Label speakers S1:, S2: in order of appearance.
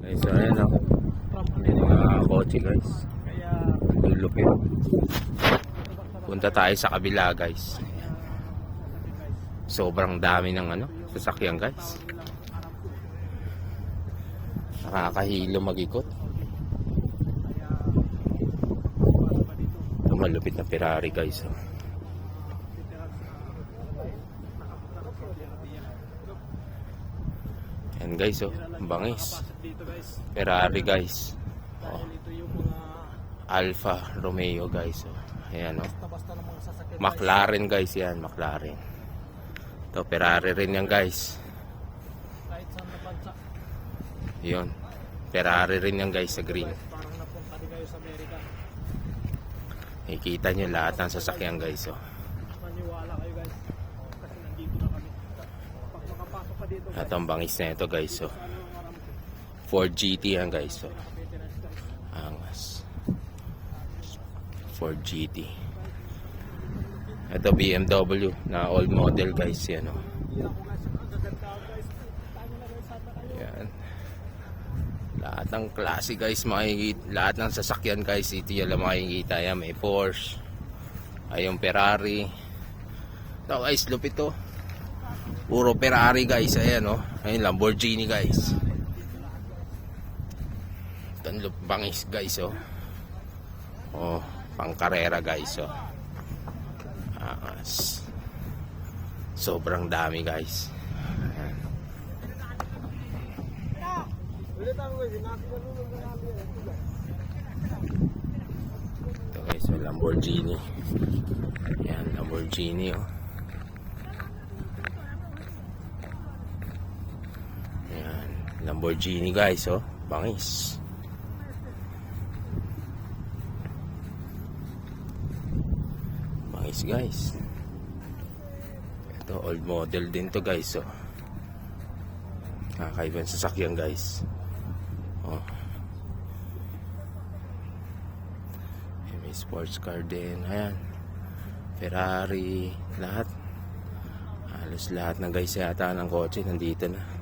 S1: Guys, so ayan o. May mga kotse guys. Lulupit. Punta tayo sa kabila guys. Sobrang dami ng sasakyan guys. Nakakahilo mag-ikot. Ito malupit na Ferrari guys. Yan guys, ang bangis. Ferrari guys. Alfa Romeo guys. Ayan McLaren guys yan, McLaren. Ito Ferrari rin yan guys. Yun. Ferrari rin yan guys sa green. Ikita nyo lahat ng sasakyan guys. At ang bangis na ito guys. Ford GT yan guys. Angas. Ford GT. Ito BMW na old model guys yan. Yan. Lahat ng klase guys makikita. Lahat ng sasakyan guys ito yan makikita. Yan may Porsche. Ay yung Ferrari. Ito guys lupit to. Puro Ferrari guys. Ayan ayun Lamborghini guys. Ito bangis guys pang karera guys sobrang dami guys. Ito guys Lamborghini. Yan Lamborghini Yan Lamborghini guys bangis. Guys, ito old model din to guys kakaibang sasakyan guys. May sports car din. Ayan Ferrari, lahat halos lahat na guys yata ng kotse nandito na.